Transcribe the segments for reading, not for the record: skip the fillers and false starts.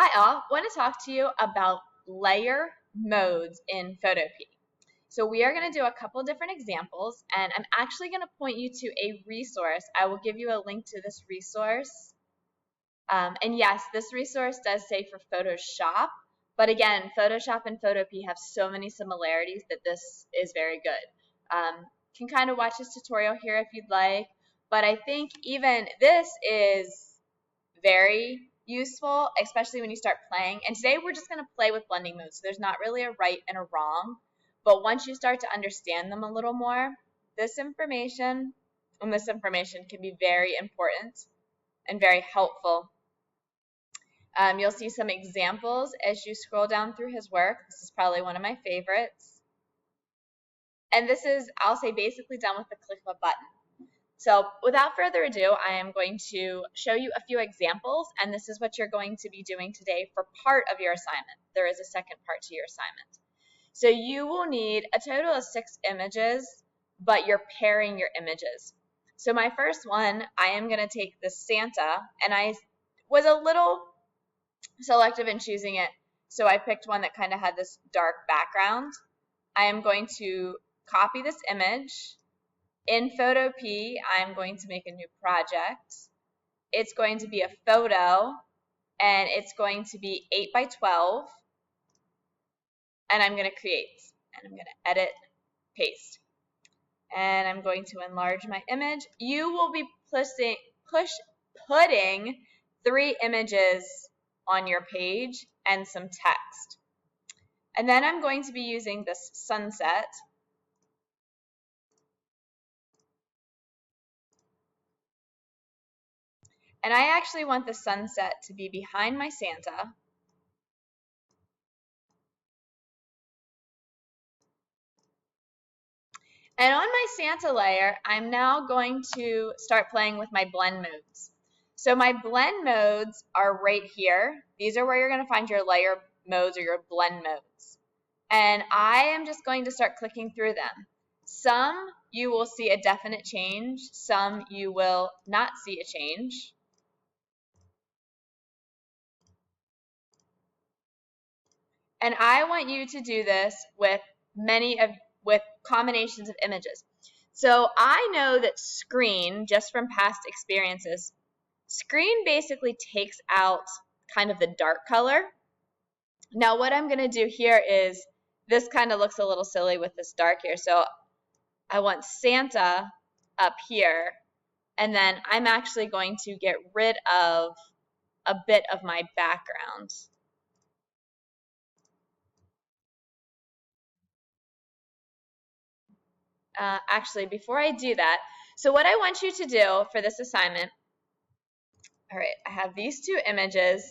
Hi all, I want to talk to you about layer modes in Photopea. So we are going to do a couple different examples, and I'm actually going to point you to a resource. I will give you a link to this resource. And yes, this resource does say for Photoshop, but again, Photoshop and Photopea have so many similarities that this is very good. You can kind of watch this tutorial here if you'd like, but I think even this is very useful, especially when you start playing. And today we're just going to play with blending modes. So there's not really a right and a wrong, but once you start to understand them a little more, this information and this information can be very important and very helpful. You'll see some examples as you scroll down through his work. This is probably one of my favorites. And this is, I'll say, basically done with the click of a button. So without further ado, I am going to show you a few examples, and this is what you're going to be doing today for part of your assignment. There is a second part to your assignment. So you will need a total of 6 images, but you're pairing your images. So my first one, I am going to take the Santa, and I was a little selective in choosing it, so I picked one that kind of had this dark background. I am going to copy this image. In Photopea, I'm going to make a new project. It's going to be a photo, and it's going to be 8 by 12, and I'm going to create, and I'm going to edit, paste, and I'm going to enlarge my image. You will be putting 3 images on your page and some text. And then I'm going to be using this sunset. And I actually want the sunset to be behind my Santa. And on my Santa layer, I'm now going to start playing with my blend modes. So my blend modes are right here. These are where you're going to find your layer modes or your blend modes. And I am just going to start clicking through them. Some you will see a definite change. Some you will not see a change. And I want you to do this with with combinations of images. So I know that screen, just from past experiences, screen basically takes out kind of the dark color. Now what I'm going to do here is, this kind of looks a little silly with this dark here. So I want Santa up here, and then I'm actually going to get rid of a bit of my background. Actually, before I do that, so what I want you to do for this assignment, all right, I have these 2 images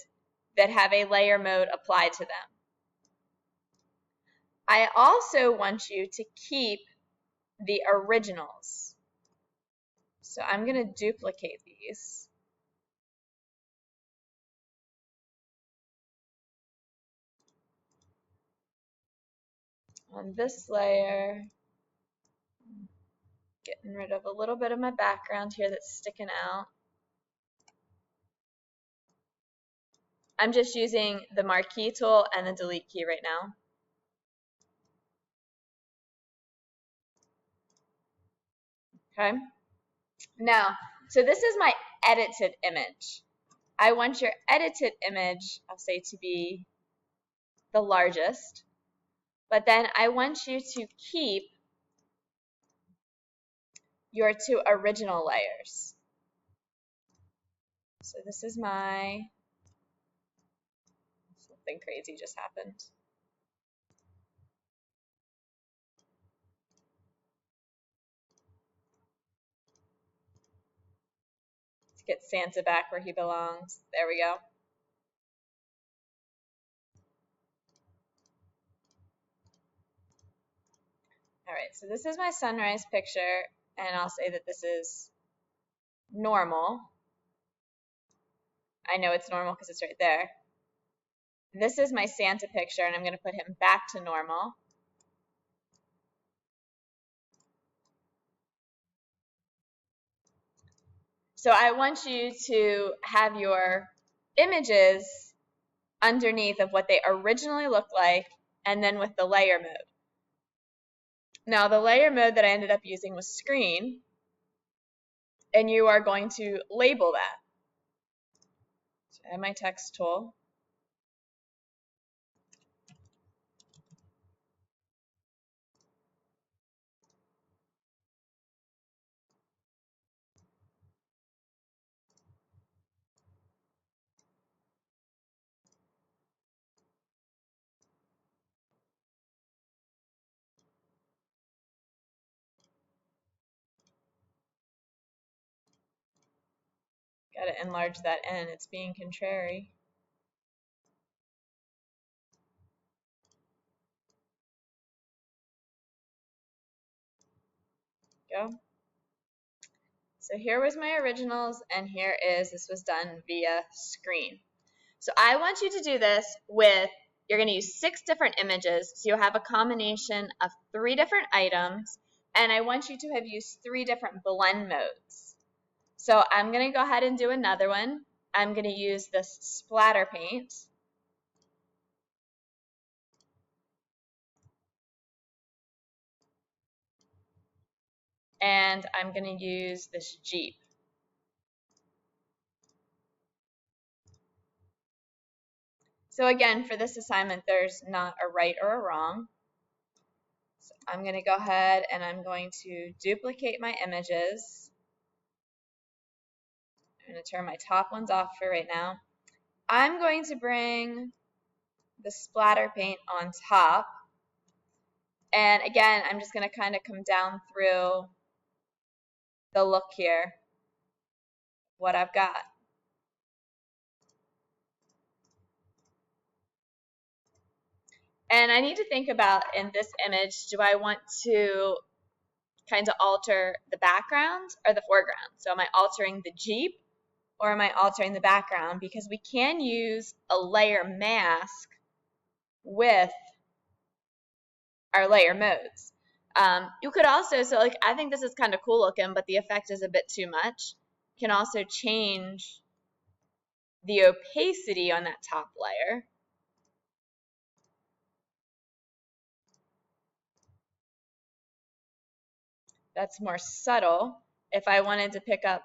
that have a layer mode applied to them. I also want you to keep the originals. So I'm going to duplicate these. On this layer, getting rid of a little bit of my background here that's sticking out. I'm just using the marquee tool and the delete key right now. Okay. Now, so this is my edited image. I want your edited image, I'll say, to be the largest, but then I want you to keep your 2 original layers. So this is my, something crazy just happened. Let's get Santa back where he belongs. There we go. All right, so this is my sunrise picture, and I'll say that this is normal. I know it's normal because it's right there. This is my Santa picture, and I'm going to put him back to normal. So I want you to have your images underneath of what they originally look like, and then with the layer mode. Now, the layer mode that I ended up using was screen, and you are going to label that. So I have my text tool. Got to enlarge that N. It's being contrary. Go. So here was my originals, and here is, this was done via screen. So I want you to do this with, you're going to use 6 different images, so you'll have a combination of 3 different items, and I want you to have used 3 different blend modes. So I'm going to go ahead and do another one. I'm going to use this splatter paint. And I'm going to use this Jeep. So again, for this assignment, there's not a right or a wrong. So I'm going to go ahead and I'm going to duplicate my images. I'm going to turn my top ones off for right now. I'm going to bring the splatter paint on top. And again, I'm just going to kind of come down through the look here, what I've got. And I need to think about, in this image, do I want to kind of alter the background or the foreground? So am I altering the Jeep or am I altering the background? Because we can use a layer mask with our layer modes. You could also, so like, I think this is kind of cool looking, but the effect is a bit too much. You can also change the opacity on that top layer. That's more subtle. If I wanted to pick up,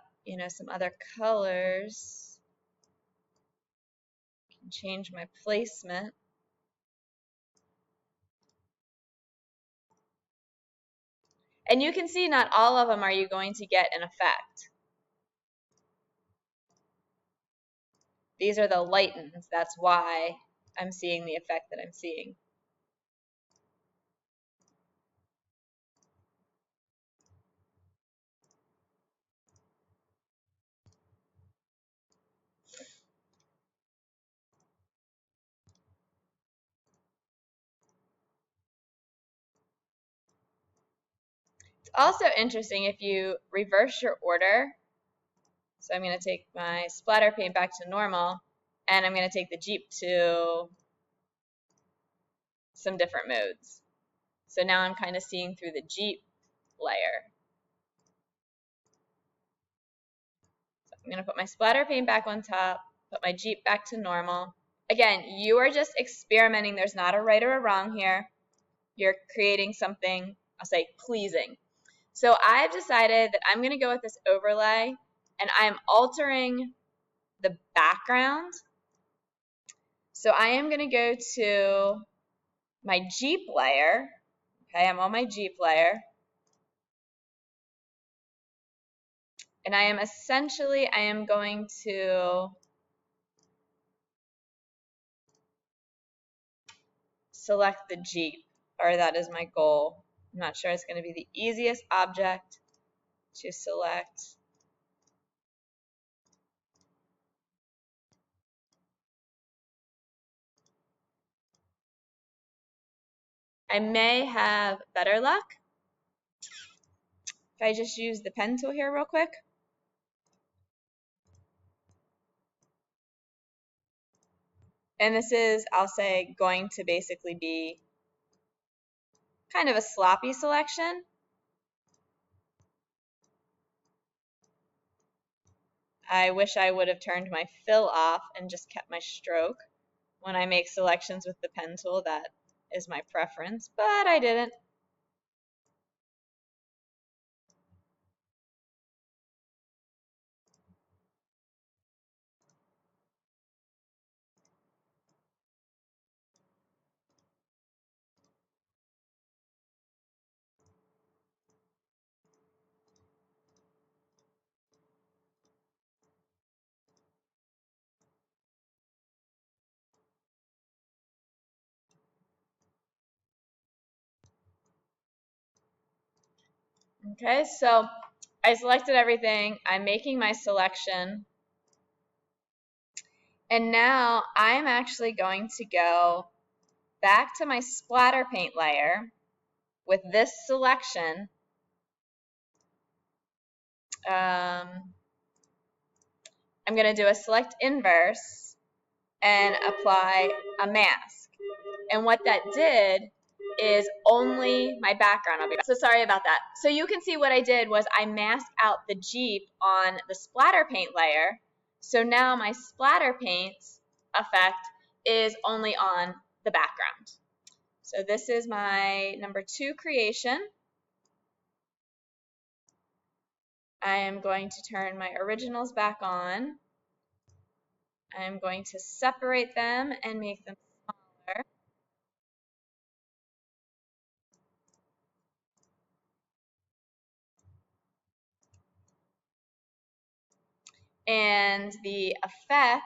some other colors, I can change my placement. And you can see not all of them are you going to get an effect. These are the lightens. That's why I'm seeing the effect that I'm seeing. It's also interesting if you reverse your order. So I'm going to take my splatter paint back to normal, and I'm going to take the Jeep to some different modes. So now I'm kind of seeing through the Jeep layer. So I'm going to put my splatter paint back on top, put my Jeep back to normal. Again, you are just experimenting. There's not a right or a wrong here. You're creating something, I'll say, pleasing. So I've decided that I'm going to go with this overlay, and I'm altering the background. So I am going to go to my Jeep layer. Okay, I'm on my Jeep layer. And I am going to select the Jeep, or that is my goal. I'm not sure it's going to be the easiest object to select. I may have better luck if I just use the pen tool here real quick. And this is, I'll say, going to basically be kind of a sloppy selection. I wish I would have turned my fill off and just kept my stroke when I make selections with the pen tool. That is my preference, but I didn't. Okay, so I selected everything. I'm making my selection. And now I'm actually going to go back to my splatter paint layer with this selection. I'm going to do a select inverse and apply a mask. And what that did is only my background. So sorry about that. So you can see what I did was I masked out the Jeep on the splatter paint layer. So now my splatter paint effect is only on the background. So this is my number 2 creation. I am going to turn my originals back on. I'm going to separate them and make them smaller. And the effect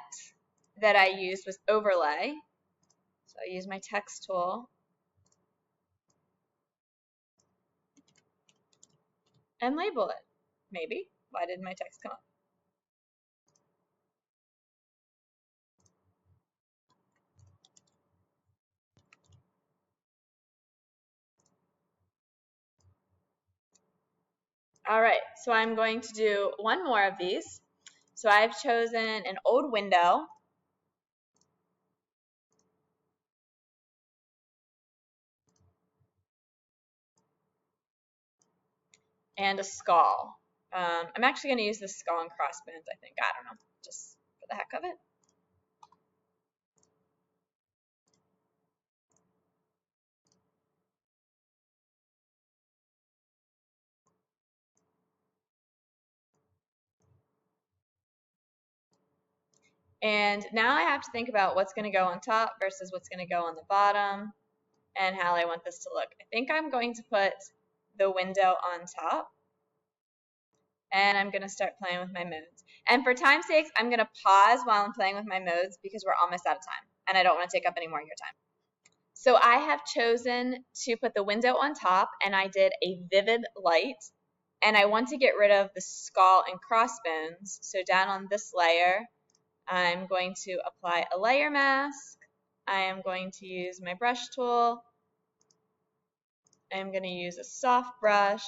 that I used was overlay. So I use my text tool. And label it. Maybe. Why did my text come up? All right, so I'm going to do one more of these. So I've chosen an old window. And a skull. I'm actually going to use this skull and crossbones, I think. I don't know, just for the heck of it. And now I have to think about what's going to go on top versus what's going to go on the bottom and how I want this to look. I think I'm going to put the window on top. And I'm going to start playing with my modes. And for time's sake, I'm going to pause while I'm playing with my modes because we're almost out of time. And I don't want to take up any more of your time. So I have chosen to put the window on top, and I did a vivid light. And I want to get rid of the skull and crossbones. So down on this layer, I'm going to apply a layer mask. I am going to use my brush tool. I'm going to use a soft brush.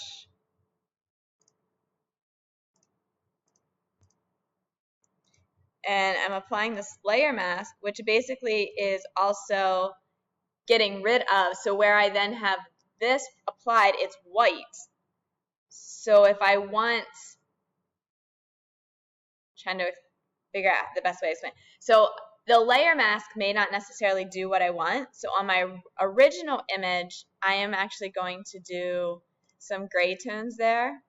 And I'm applying this layer mask, which basically is also getting rid of. So where I then have this applied, it's white. So if I want, trying to figure out the best way to explain. So the layer mask may not necessarily do what I want. So on my original image, I am actually going to do some gray tones there.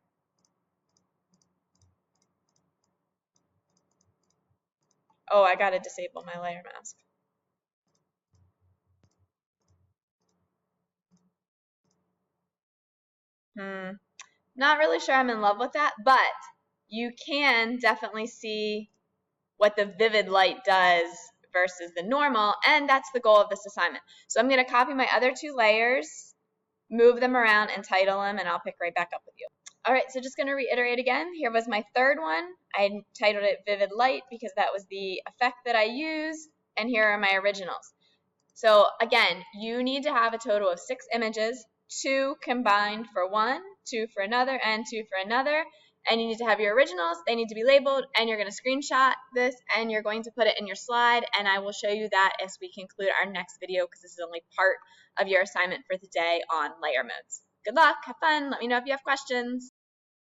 Oh, I got to disable my layer mask. Not really sure I'm in love with that, but you can definitely see what the vivid light does versus the normal, and that's the goal of this assignment. So I'm going to copy my other 2 layers, move them around, and title them, and I'll pick right back up with you. All right, so just going to reiterate again. Here was my third one. I titled it Vivid Light because that was the effect that I used, and here are my originals. So again, you need to have a total of 6 images, 2 combined for one, 2 for another, and 2 for another. And you need to have your originals. They need to be labeled, and you're going to screenshot this, and you're going to put it in your slide, and I will show you that as we conclude our next video because this is only part of your assignment for the day on layer modes. Good luck. Have fun. Let me know if you have questions.